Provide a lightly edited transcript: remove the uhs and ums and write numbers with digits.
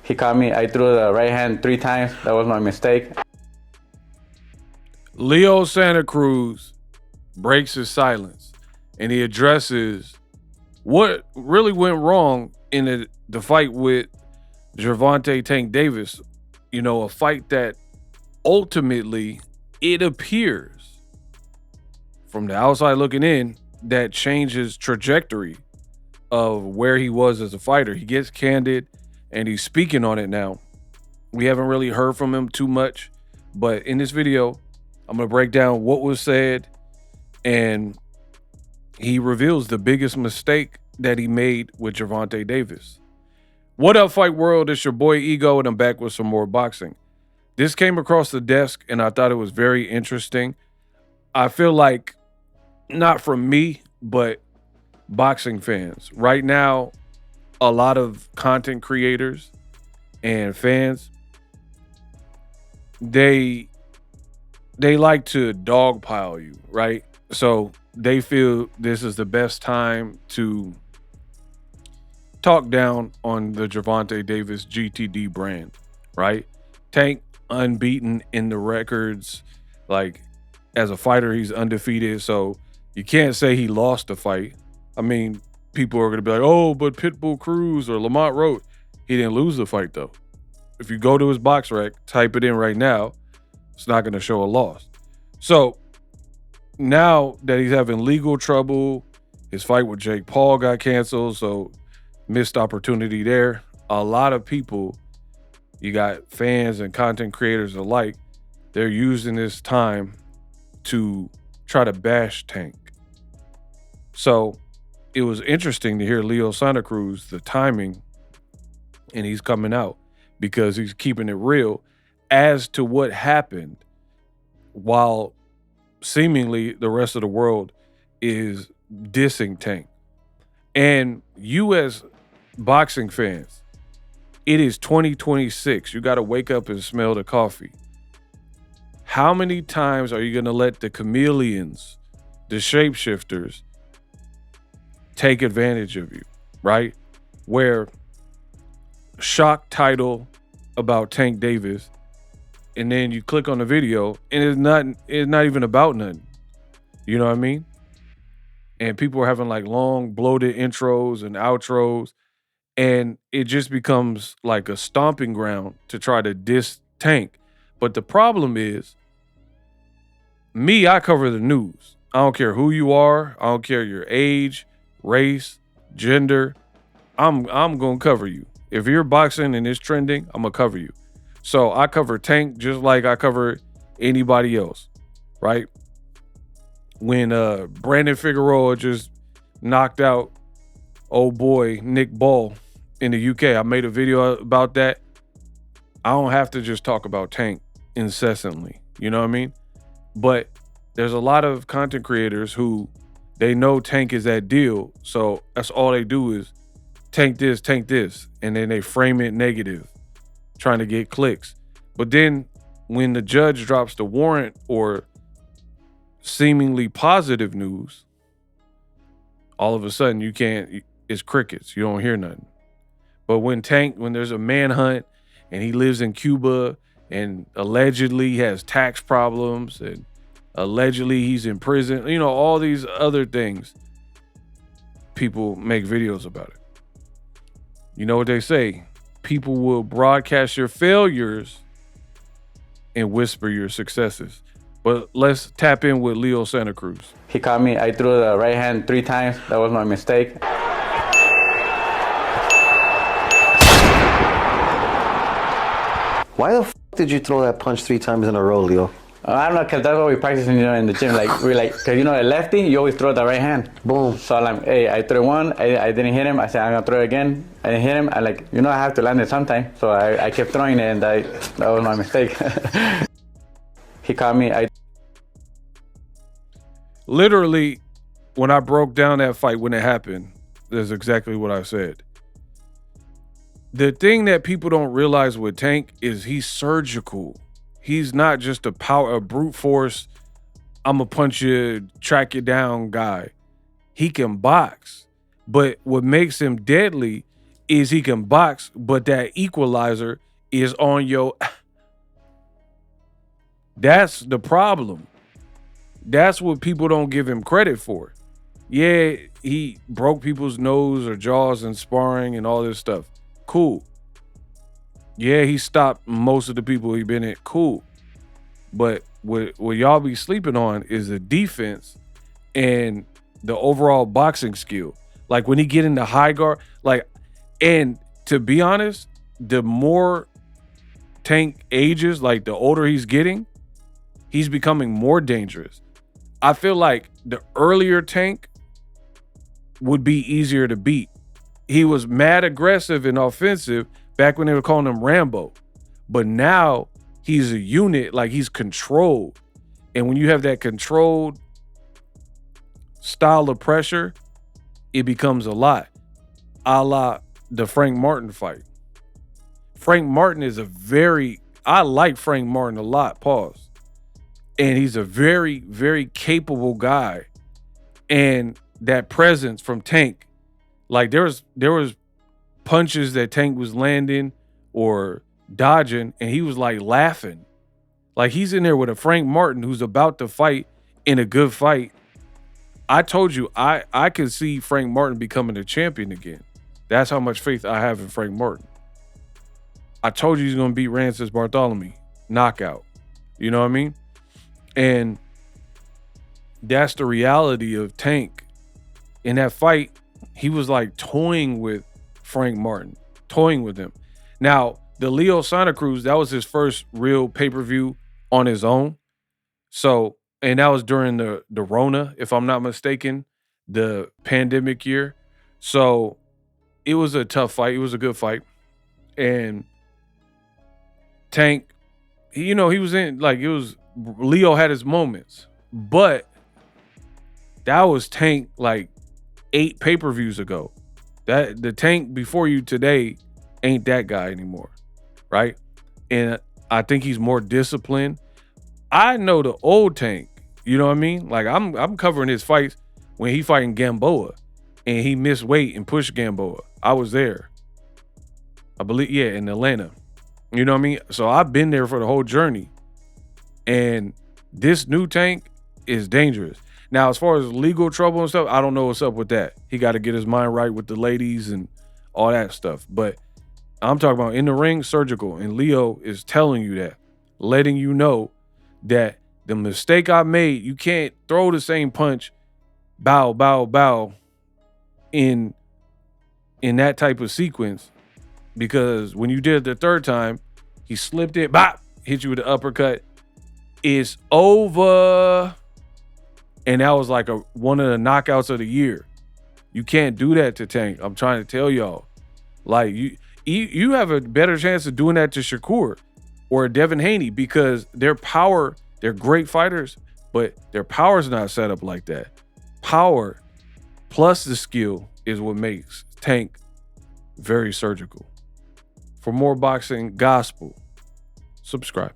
He caught me. I threw the right hand 3 times. That was my mistake. Leo Santa Cruz breaks his silence and he addresses what really went wrong in the fight with Gervonta Tank Davis. You know, a fight that ultimately, it appears from the outside looking in, that changes trajectory of where he was as a fighter. He gets candid and he's speaking on it now. We haven't really heard from him too much, but in this video, I'm going to break down what was said, and he reveals the biggest mistake that he made with Gervonta Davis. What up, Fight World? It's your boy Ego, and I'm back with some more boxing. This came across the desk, and I thought it was very interesting. I feel like, not from me, but boxing fans. Right now, a lot of content creators and fans, they like to dogpile you, right? So they feel this is the best time to talk down on the Gervonta Davis GTD brand, right? Tank unbeaten in the records. Like, as a fighter, he's undefeated. So you can't say he lost the fight. I mean, people are going to be like, oh, but Pitbull Cruz or Lamont wrote. He didn't lose the fight, though. If you go to his box rec, type it in right now, it's not going to show a loss. So now that he's having legal trouble, his fight with Jake Paul got canceled, so missed opportunity there. A lot of people, you got fans and content creators alike, they're using this time to try to bash Tank. So it was interesting to hear Leo Santa Cruz, the timing, and he's coming out because he's keeping it real as to what happened while seemingly the rest of the world is dissing Tank. And you as boxing fans, it is 2026. You got to wake up and smell the coffee. How many times are you going to let the chameleons, the shapeshifters, take advantage of you, right? Where shock title about Tank Davis, and then you click on the video and it's not even about nothing. You know what I mean? And people are having like long bloated intros and outros, and it just becomes like a stomping ground to try to diss Tank. But the problem is, I cover the news. I don't care who you are. I don't care your age, race, gender. I'm going to cover you. If you're boxing and it's trending, I'm going to cover you. So I cover Tank just like I cover anybody else, right? When Brandon Figueroa just knocked out old boy Nick Ball in the UK, I made a video about that. I don't have to just talk about Tank incessantly, you know what I mean? But there's a lot of content creators who, they know Tank is that deal, so that's all they do is tank this, and then they frame it negative, trying to get clicks. But then when the judge drops the warrant or seemingly positive news, all of a sudden it's crickets. You don't hear nothing. But when there's a manhunt and he lives in Cuba and allegedly has tax problems and allegedly he's in prison, you know, all these other things, people make videos about it. You know what they say? People will broadcast your failures and whisper your successes. But let's tap in with Leo Santa Cruz. He caught me. I threw the right hand 3 times. That was my mistake. Why the f did you throw that punch 3 times in a row, Leo? I don't know, because that's what we practice, in the gym. Like, we're like, because, a lefty, you always throw the right hand. Boom. So I'm like, hey, I threw one. I didn't hit him. I said, I'm going to throw it again. I didn't hit him. I like, I have to land it sometime. So I kept throwing it, and that was my mistake. He caught me. Literally, when I broke down that fight when it happened, that's exactly what I said. The thing that people don't realize with Tank is he's surgical. He's not just a brute force, I'm going to punch you, track you down guy. He can box. But what makes him deadly is he can box, but that equalizer is on your. That's the problem. That's what people don't give him credit for. Yeah, he broke people's nose or jaws in sparring and all this stuff. Cool. Yeah, he stopped most of the people he been at. Cool. But what y'all be sleeping on is the defense and the overall boxing skill. Like when he get into high guard, like, and to be honest, the more Tank ages, like the older he's getting, he's becoming more dangerous. I feel like the earlier Tank would be easier to beat. He was mad aggressive and offensive back when they were calling him Rambo. But now he's a unit, like he's controlled. And when you have that controlled style of pressure, it becomes a lot. A la the Frank Martin fight. Frank Martin is I like Frank Martin a lot, pause. And he's a very, very capable guy. And that presence from Tank, like there was punches that Tank was landing or dodging, and he was like laughing. Like he's in there with a Frank Martin who's about to fight in a good fight. I told you, I could see Frank Martin becoming a champion again. That's how much faith I have in Frank Martin. I told you he's going to beat Rances Bartholomew. Knockout. You know what I mean? And that's the reality of Tank. In that fight, he was like toying with Frank Martin. Toying with him. Now, the Leo Santa Cruz, that was his first real pay-per-view on his own. So, and that was during the Rona, if I'm not mistaken, the pandemic year. So, it was a tough fight. It was a good fight. And Tank, he was in, like, Leo had his moments. But that was Tank, like, 8 pay-per-views ago. That the Tank before you today ain't that guy anymore, right? And I think he's more disciplined. I know the old Tank, you know what I mean? Like I'm covering his fights when he fighting Gamboa and he missed weight and pushed Gamboa. I was there. I believe, yeah, in Atlanta. You know what I mean? So I've been there for the whole journey. And this new Tank is dangerous. Now, as far as legal trouble and stuff, I don't know what's up with that. He got to get his mind right with the ladies and all that stuff. But I'm talking about in the ring, surgical. And Leo is telling you that, letting you know that the mistake I made, you can't throw the same punch, bow, bow, bow in that type of sequence. Because when you did it the third time, he slipped it, bop, hit you with the uppercut. It's over. And that was like one of the knockouts of the year. You can't do that to Tank. I'm trying to tell y'all. Like, you have a better chance of doing that to Shakur or Devin Haney because their power, they're great fighters, but their power's not set up like that. Power plus the skill is what makes Tank very surgical. For more boxing gospel, subscribe.